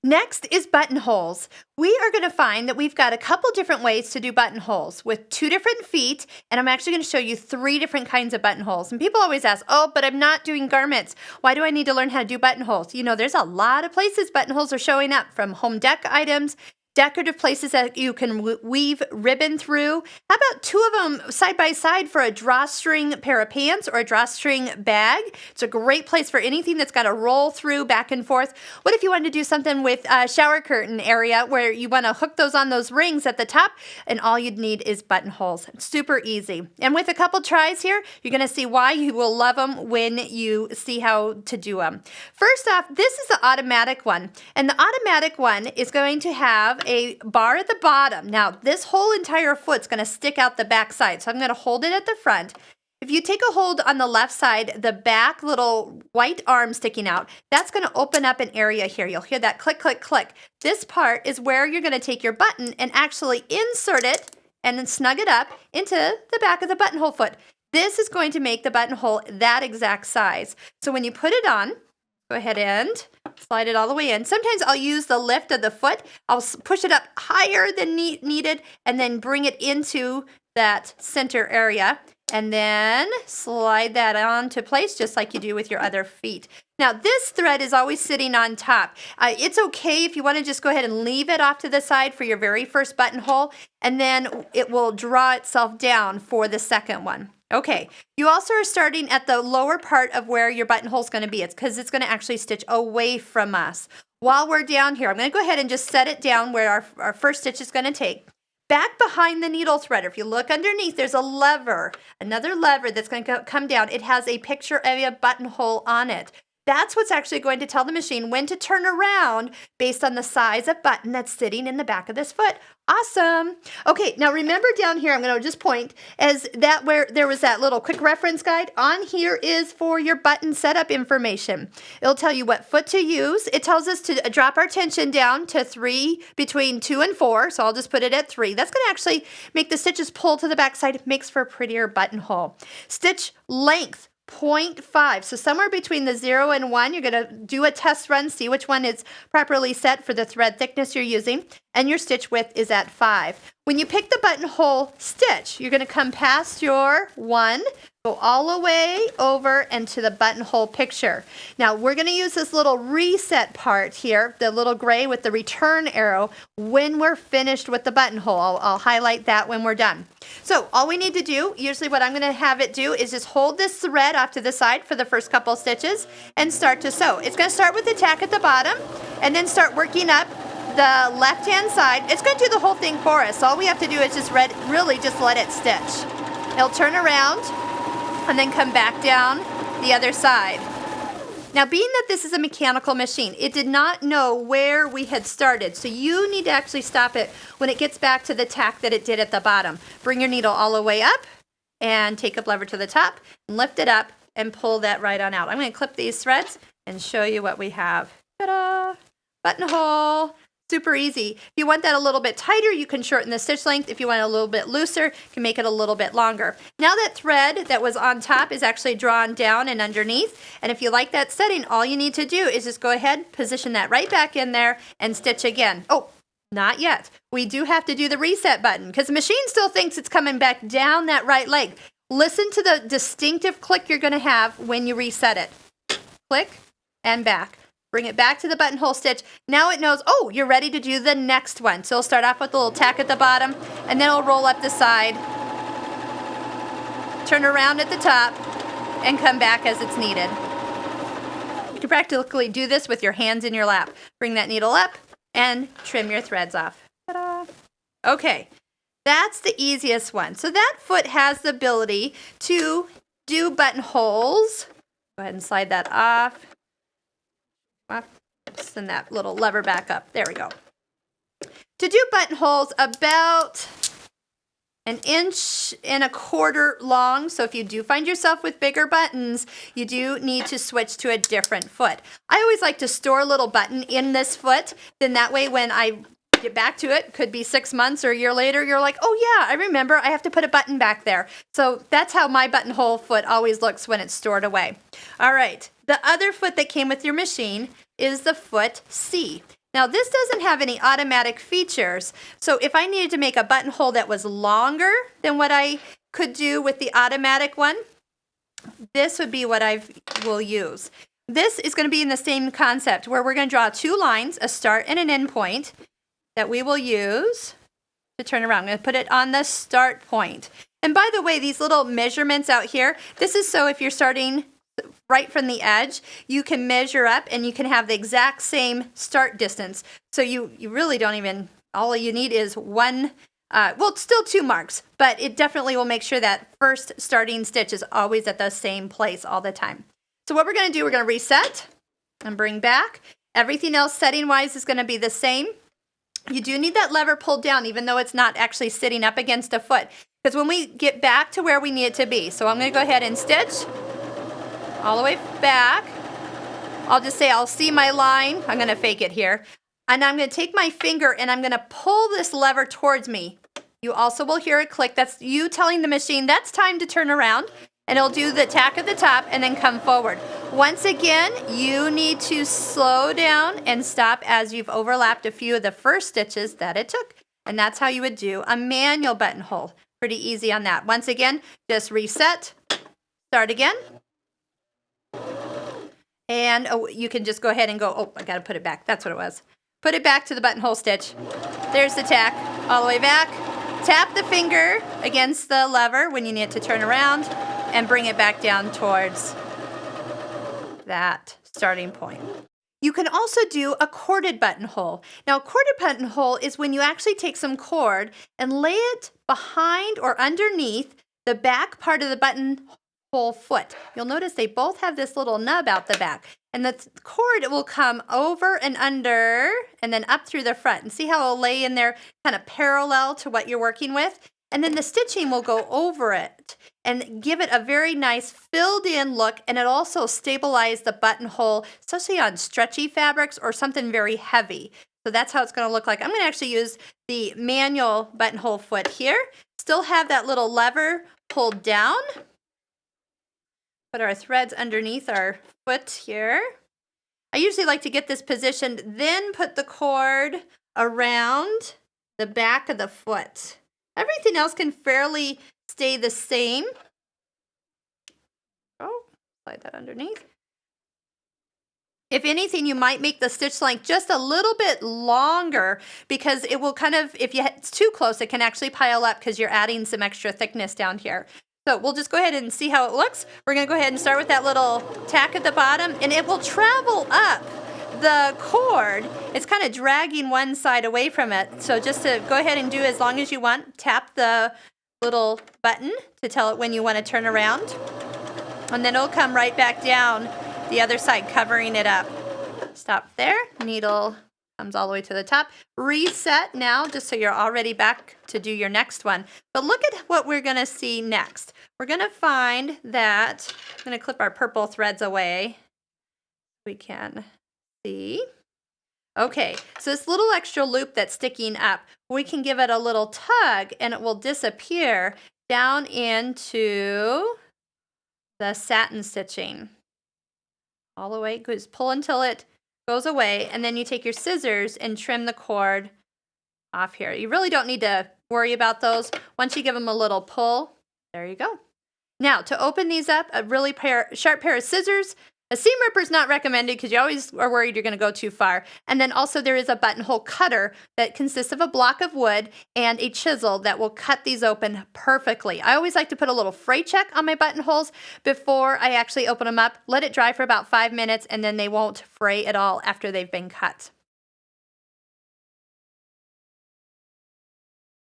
Next is buttonholes. We are going to find that we've got a couple different ways to do buttonholes with 2 different feet, and I'm actually going to show you 3 different kinds of buttonholes. And people always ask, oh, but I'm not doing garments. Why do I need to learn how to do buttonholes? You know, there's a lot of places buttonholes are showing up, from home dec items, decorative places that you can weave ribbon through. How about 2 of them side by side for a drawstring pair of pants or a drawstring bag? It's a great place for anything that's got to roll through back and forth. What if you wanted to do something with a shower curtain area where you want to hook those on those rings at the top, and all you'd need is buttonholes. It's super easy. And with a couple tries here, you're going to see why you will love them when you see how to do them. First off, this is the automatic one, and the automatic one is going to have a bar at the bottom. Now, this whole entire foot's going to stick out the back side, so I'm going to hold it at the front. If you take a hold on the left side, the back little white arm sticking out, that's going to open up an area here. You'll hear that click, click, click. This part is where you're going to take your button and actually insert it and then snug it up into the back of the buttonhole foot. This is going to make the buttonhole that exact size. So when you put it on, go ahead and slide it all the way in. Sometimes I'll use the lift of the foot. I'll push it up higher than needed and then bring it into that center area and then slide that onto place just like you do with your other feet. Now, this thread is always sitting on top. It's okay if you want to just go ahead and leave it off to the side for your very first buttonhole, and then it will draw itself down for the second one. Okay, you also are starting at the lower part of where your buttonhole is going to be. It's because it's going to actually stitch away from us. While we're down here, I'm going to go ahead and just set it down where our first stitch is going to take. Back behind the needle threader, if you look underneath, there's a lever, another lever that's going to come down. It has a picture of a buttonhole on it. That's what's actually going to tell the machine when to turn around based on the size of button that's sitting in the back of this foot. Awesome. Okay, now remember down here, I'm going to just point as that where there was that little quick reference guide. On here is for your button setup information. It'll tell you what foot to use. It tells us to drop our tension down to 3, between 2 and 4. So I'll just put it at 3. That's going to actually make the stitches pull to the back side. It makes for a prettier buttonhole. Stitch length. 0.5. So somewhere between the 0 and 1, you're going to do a test run, see which one is properly set for the thread thickness you're using, and your stitch width is at 5. When you pick the buttonhole stitch, you're going to come past your 1, go all the way over and to the buttonhole picture. Now, we're going to use this little reset part here, the little gray with the return arrow, when we're finished with the buttonhole. I'll highlight that when we're done. So all we need to do, usually what I'm going to have it do, is just hold this thread off to the side for the first couple stitches and start to sew. It's going to start with the tack at the bottom and then start working up the left-hand side. It's going to do the whole thing for us. All we have to do is just really just let it stitch. It'll turn around and then come back down the other side. Now, being that this is a mechanical machine, it did not know where we had started. So you need to actually stop it when it gets back to the tack that it did at the bottom. Bring your needle all the way up and take a lever to the top and lift it up and pull that right on out. I'm going to clip these threads and show you what we have. Ta-da! Buttonhole. Super easy. If you want that a little bit tighter, you can shorten the stitch length. If you want it a little bit looser, you can make it a little bit longer. Now that thread that was on top is actually drawn down and underneath. And if you like that setting, all you need to do is just go ahead, position that right back in there and stitch again. Oh, not yet. We do have to do the reset button because the machine still thinks it's coming back down that right leg. Listen to the distinctive click you're going to have when you reset it. Click and back. Bring it back to the buttonhole stitch. Now it knows, oh, you're ready to do the next one. So it'll start off with a little tack at the bottom, and then it'll roll up the side, turn around at the top, and come back as it's needed. You can practically do this with your hands in your lap. Bring that needle up and trim your threads off. Ta-da! Okay, that's the easiest one. So that foot has the ability to do buttonholes. Go ahead and slide that off. Send that little lever back up. There we go. To do buttonholes about 1.25 inches long. So if you do find yourself with bigger buttons, you do need to switch to a different foot. I always like to store a little button in this foot. Then that way when I get back to it, could be 6 months or a year later, you're like, oh yeah, I remember I have to put a button back there. So that's how my buttonhole foot always looks when it's stored away. All right. The other foot that came with your machine is the foot C. Now this doesn't have any automatic features, so if I needed to make a buttonhole that was longer than what I could do with the automatic one, this would be what I will use. This is going to be in the same concept where we're going to draw 2 lines, a start and an end point that we will use to turn around. I'm going to put it on the start point. And by the way, these little measurements out here, this is so if you're starting right from the edge, you can measure up and you can have the exact same start distance. So you really don't even, all you need is one, well, it's still 2 marks, but it definitely will make sure that first starting stitch is always at the same place all the time. So what we're going to do, we're going to reset and bring back. Everything else setting-wise is going to be the same. You do need that lever pulled down, even though it's not actually sitting up against a foot, because when we get back to where we need it to be. So I'm going to go ahead and stitch all the way back. I'll just say I'll see my line. I'm going to fake it here. And I'm going to take my finger and I'm going to pull this lever towards me. You also will hear a click. That's you telling the machine that's time to turn around. And it'll do the tack at the top and then come forward. Once again, you need to slow down and stop as you've overlapped a few of the first stitches that it took. And that's how you would do a manual buttonhole. Pretty easy on that. Once again, just reset, start again. And you can just go ahead and go, oh, I got to put it back. That's what it was. Put it back to the buttonhole stitch. There's the tack all the way back. Tap the finger against the lever when you need it to turn around and bring it back down towards that starting point. You can also do a corded buttonhole. Now, a corded buttonhole is when you actually take some cord and lay it behind or underneath the back part of the buttonhole foot. You'll notice they both have this little nub out the back. And the cord will come over and under and then up through the front. And see how it'll lay in there kind of parallel to what you're working with? And then the stitching will go over it and give it a very nice filled in look, and it also stabilize the buttonhole, especially on stretchy fabrics or something very heavy. So that's how it's going to look like. I'm going to actually use the manual buttonhole foot here. Still have that little lever pulled down. Put our threads underneath our foot here. I usually like to get this positioned, then put the cord around the back of the foot. Everything else can fairly stay the same. Oh, slide that underneath. If anything, you might make the stitch length just a little bit longer because it will kind of, if it's too close, it can actually pile up because you're adding some extra thickness down here. So we'll just go ahead and see how it looks. We're going to go ahead and start with that little tack at the bottom, and it will travel up the cord. It's kind of dragging one side away from it. So just to go ahead and do as long as you want, tap the little button to tell it when you want to turn around. And then it'll come right back down the other side, covering it up. Stop there. Needle comes all the way to the top. Reset now, just so you're already back to do your next one. But look at what we're going to see next. We're going to find that, I'm going to clip our purple threads away. We can see. Okay, so this little extra loop that's sticking up, we can give it a little tug and it will disappear down into the satin stitching. All the way, just pull until it goes away, and then you take your scissors and trim the cord off here. You really don't need to worry about those. Once you give them a little pull, there you go. Now, to open these up, a really sharp pair of scissors. A seam ripper is not recommended because you always are worried you're going to go too far. And then also there is a buttonhole cutter that consists of a block of wood and a chisel that will cut these open perfectly. I always like to put a little fray check on my buttonholes before I actually open them up. Let it dry for about 5 minutes and then they won't fray at all after they've been cut.